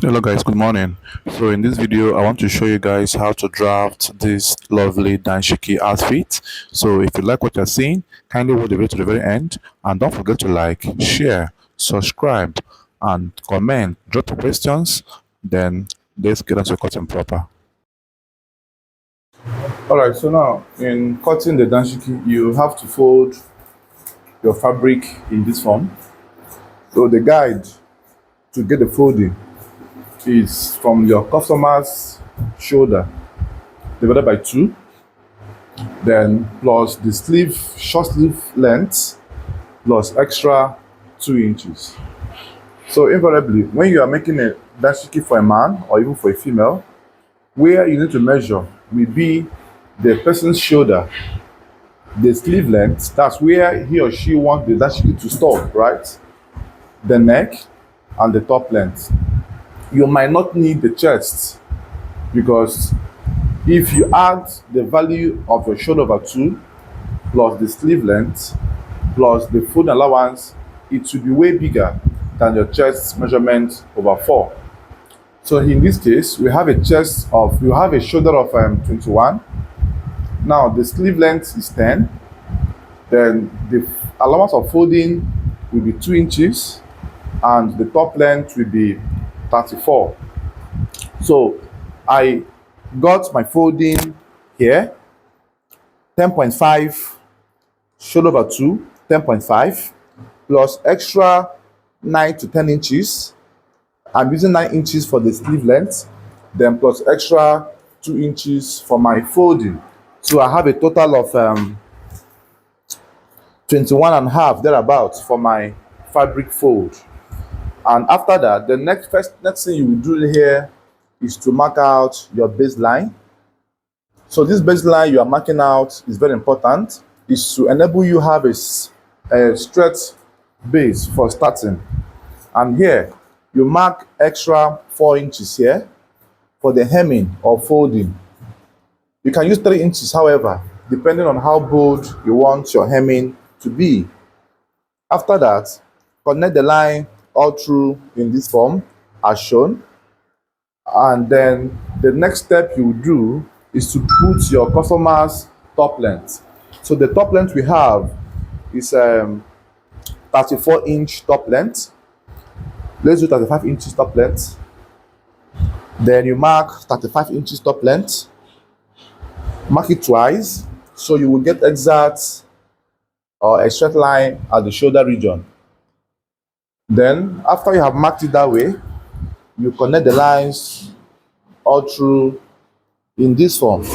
Hello guys, good morning. So in this video I want to show you guys how to draft this lovely Danshiki outfit. So if you like what you're seeing, kindly watch the video to the very end and don't forget to like, share, subscribe and comment, drop your questions, then let's get into cutting proper. Alright, so now in cutting the Danshiki you have to fold your fabric in this form. So the guide to get the folding is from your customer's shoulder divided by 2, then plus the sleeve, short sleeve length, plus extra 2 inches. So invariably, when you are making a dashiki for a man or even for a female, where you need to measure will be the person's shoulder, the sleeve length, that's where he or she wants the dashiki to stop, right? The neck and the top length. You might not need the chest because if you add the value of your shoulder over 2 plus the sleeve length plus the fold allowance, it will be way bigger than your chest measurement over 4. So in this case, we have a shoulder of 21. Now the sleeve length is 10. Then the allowance of folding will be 2 inches and the top length will be 34. So I got my folding here, 10.5 shoulder over 2, 10.5 plus extra 9 to 10 inches. I'm using 9 inches for the sleeve length, then plus extra 2 inches for my folding. So I have a total of 21 and a half thereabouts for my fabric fold. And after that, the next thing you will do here is to mark out your baseline. So this baseline you are marking out is very important. Is to enable you have a straight base for starting. And here you mark extra 4 inches here for the hemming or folding. You can use 3 inches, however, depending on how bold you want your hemming to be. After that, connect the line all through in this form as shown. And then the next step you will do is to put your customer's top length. So the top length we have is 34-inch top length. Let's do 35 inches top length. Then you mark 35 inches top length. Mark it twice, so you will get exact or a straight line at the shoulder region. Then, after you have marked it that way, you connect the lines all through in this form.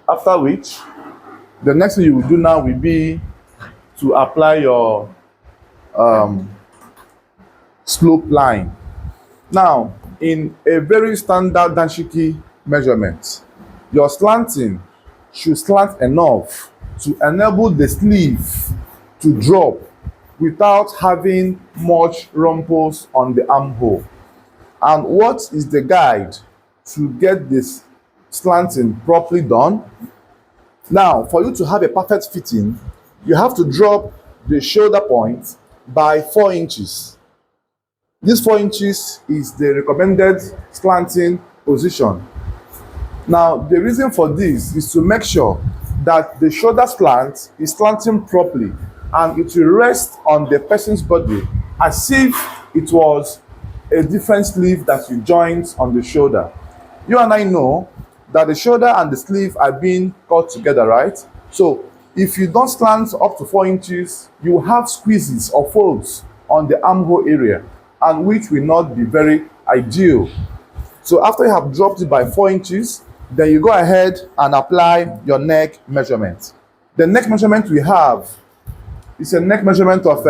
After which, the next thing you will do now will be to apply your slope line. Now, in a very standard Danshiki measurement, your slanting should slant enough to enable the sleeve to drop without having much rumples on the armhole. And what is the guide to get this slanting properly done? Now, for you to have a perfect fitting, you have to drop the shoulder point by 4 inches. This 4 inches is the recommended slanting position. Now, the reason for this is to make sure that the shoulder slant is slanting properly and it will rest on the person's body as if it was a different sleeve that you joined on the shoulder. You and I know that the shoulder and the sleeve are being cut together, right? So if you don't slant up to 4 inches, you have squeezes or folds on the armhole area, and which will not be very ideal. So after you have dropped it by 4 inches, then you go ahead and apply your neck measurement. The neck measurement we have is a neck measurement of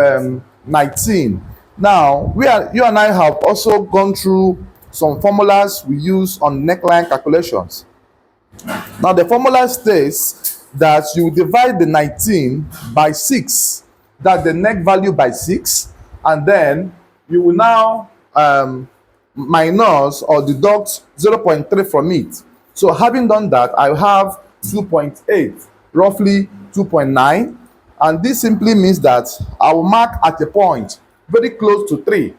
19. Now, you and I have also gone through some formulas we use on neckline calculations. Now, the formula states that you divide the 19 by 6, that's the neck value by 6, and then you will now minus or deduct 0.3 from it. So having done that, I have 2.8, roughly 2.9, and this simply means that I will mark at a point very close to 3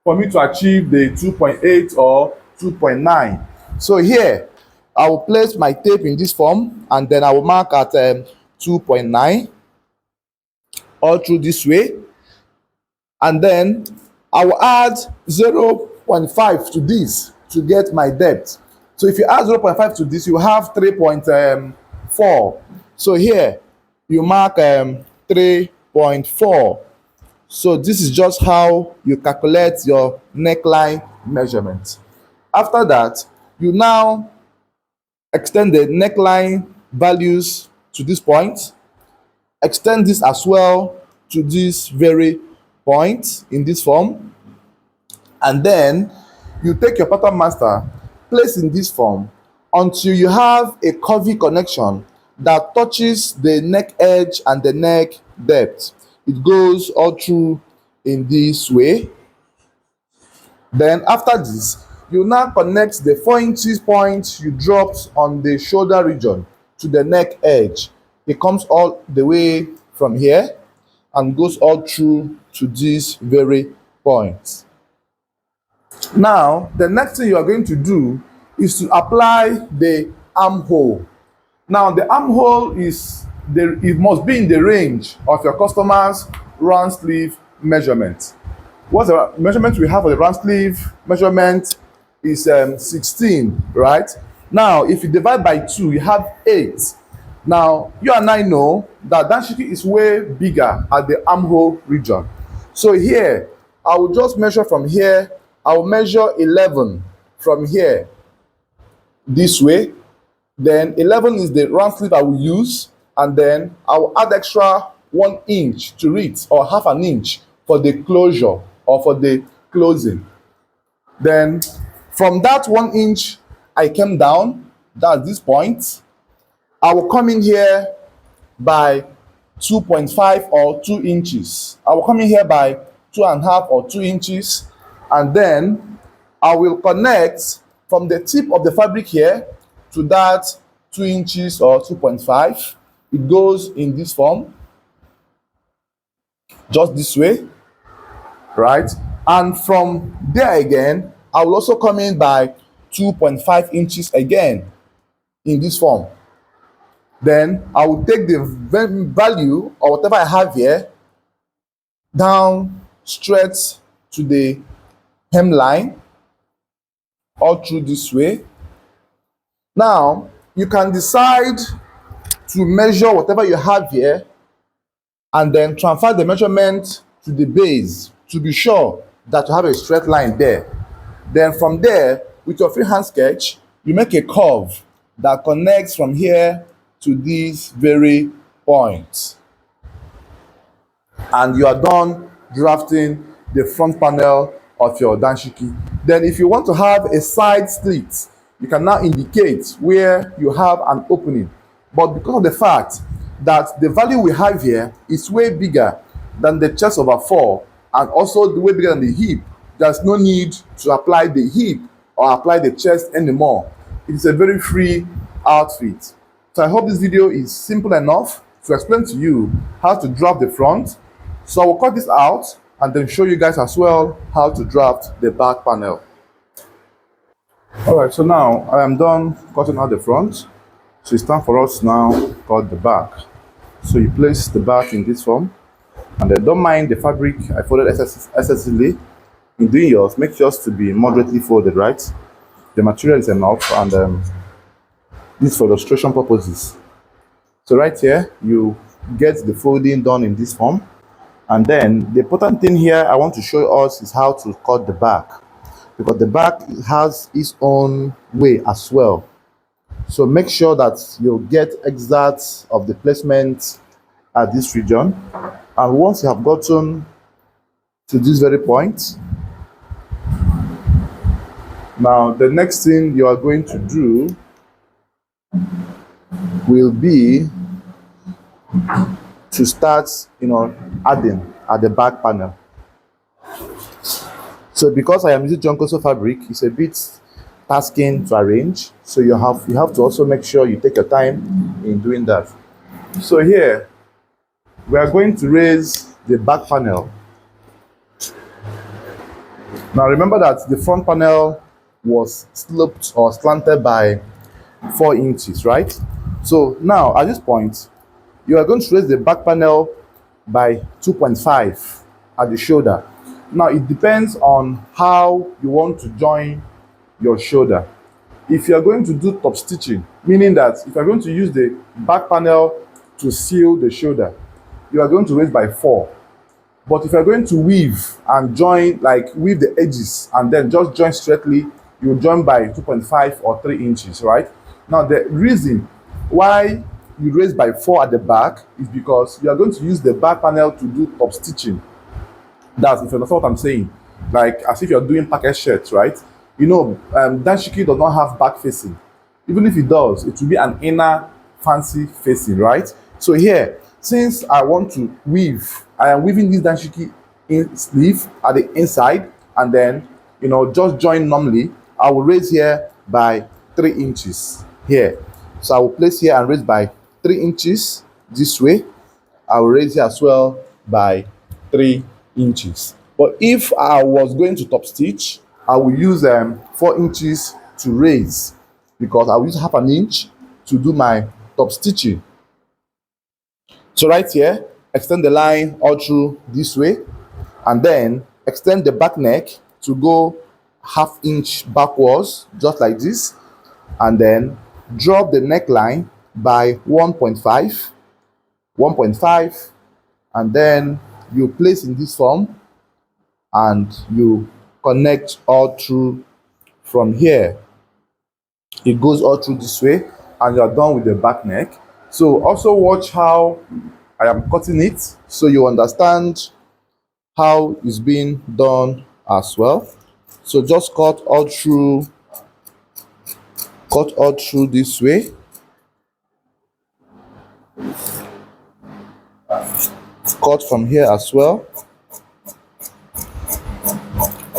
for me to achieve the 2.8 or 2.9. So here, I will place my tape in this form and then I will mark at 2.9 all through this way. And then I will add 0.5 to this to get my depth. So if you add 0.5 to this, you have 3.4. So here, you mark 3.4. So this is just how you calculate your neckline measurement. After that, you now extend the neckline values to this point, extend this as well to this very point in this form, and then you take your pattern master, place in this form until you have a curvy connection that touches the neck edge and the neck depth. It goes all through in this way. Then after this, you now connect the 4 inches point you dropped on the shoulder region to the neck edge. It comes all the way from here and goes all through to this very point. Now, the next thing you are going to do is to apply the armhole. Now, the armhole it must be in the range of your customer's round sleeve measurement. What's the measurement we have for the round sleeve measurement is 16, right? Now, if you divide by 2, you have 8. Now, you and I know that Danshiki is way bigger at the armhole region. So here, I will just measure from here. I will measure 11 from here this way. Then 11 is the round sleeve I will use, and then I will add extra 1 inch to it, or half an inch for the closure or for the closing. Then from that 1 inch I came down, that's this point, I will come in here by 2.5 or 2 inches. I will come in here by 2.5 or 2 inches, and then I will connect from the tip of the fabric here to that 2 inches or 2.5. It goes in this form, just this way, right? And from there again, I will also come in by 2.5 inches again in this form. Then I will take the value or whatever I have here down straight to the hemline all through this way. Now, you can decide to measure whatever you have here and then transfer the measurement to the base to be sure that you have a straight line there. Then from there, with your freehand sketch, you make a curve that connects from here to this very point. And you are done drafting the front panel of your Danshiki. Then if you want to have a side slit, you can now indicate where you have an opening. But because of the fact that the value we have here is way bigger than the chest over 4 and also way bigger than the hip, there's no need to apply the hip or apply the chest anymore. It is a very free outfit. So I hope this video is simple enough to explain to you how to draft the front. So I will cut this out and then show you guys as well how to draft the back panel. Alright, so now I am done cutting out the front. So it's time for us now to cut the back. So you place the back in this form, and then don't mind the fabric I folded excessively. In doing yours, make yours to be moderately folded, right? The material is enough, and this is for illustration purposes. So right here, you get the folding done in this form, and then the important thing here I want to show us is how to cut the back, because the back has its own way as well. So make sure that you get exact of the placement at this region, and once you have gotten to this very point, now the next thing you are going to do will be to start, adding at the back panel. So because I am using Jonkoso fabric, it's a bit tasking to arrange. So you have to also make sure you take your time in doing that. So here we are going to raise the back panel Now remember that the front panel was sloped or slanted by 4 inches, right? So now at this point, you are going to raise the back panel by 2.5 at the shoulder. Now it depends on how you want to join your shoulder. If you are going to do top stitching, meaning that if you are going to use the back panel to seal the shoulder, you are going to raise by 4. But if you're going to weave and join, like weave the edges and then just join straightly, you join by 2.5 or 3 inches, right? Now, the reason why you raise by 4 at the back is because you are going to use the back panel to do top stitching. That's if you understand what I'm saying. Like as if you're doing packet shirts, right? You know, Danshiki does not have back facing. Even if it does, it will be an inner fancy facing, right? So here, since I want to weave, I am weaving this Danshiki in sleeve at the inside, and then just join normally. I will raise here by 3 inches here. So I will place here and raise by 3 inches this way. I will raise here as well by 3 inches. But if I was going to top stitch, I will use 4 inches to raise, because I will use half an inch to do my top stitching. So right here, extend the line all through this way, and then extend the back neck to go half inch backwards, just like this, and then drop the neckline by 1.5, and then you place in this form and you connect all through from here. It goes all through this way and you are done with the back neck. So also watch how I am cutting it so you understand how it's being done as well. So just cut all through this way. Cut from here as well.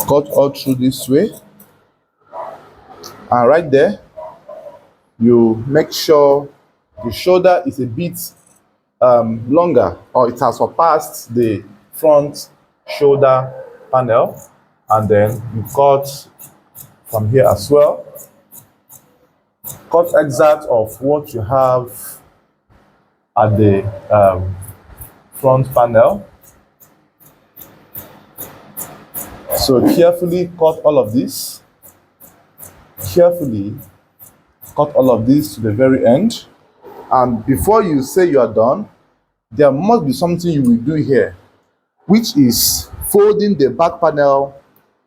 Cut all through this way. And right there, you make sure the shoulder is a bit longer, or it has surpassed the front shoulder panel, and then you cut from here as well. Cut exact of what you have at the front panel. So carefully cut all of this. Carefully cut all of this to the very end. And before you say you are done, there must be something you will do here, which is folding the back panel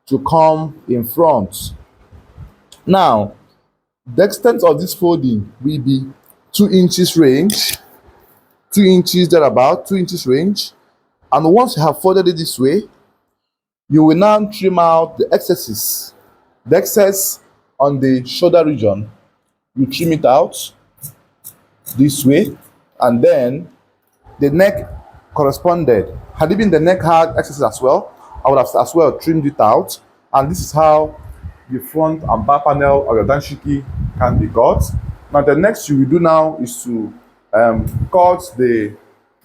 to come in front. Now, the extent of this folding will be 2 inches range, 2 inches thereabout, 2 inches range. And once you have folded it this way, you will now trim out the excesses. The excess on the shoulder region, you trim it out this way, and then the neck corresponded. Had it been the neck had excesses as well, I would have as well trimmed it out. And this is how the front and back panel of your Danshiki can be cut. Now the next you will do now is to cut the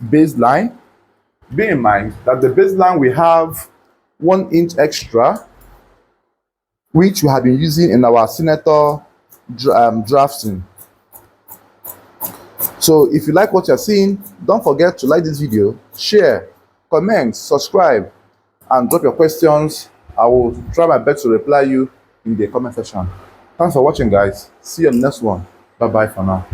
baseline. Bear in mind that the baseline we have 1 inch extra, which we have been using in our Senator drafting. So if you like what you're seeing, don't forget to like this video, share, comment, subscribe, and drop your questions. I will try my best to reply you in the comment section. Thanks for watching, guys. See you on the next one. Bye bye for now.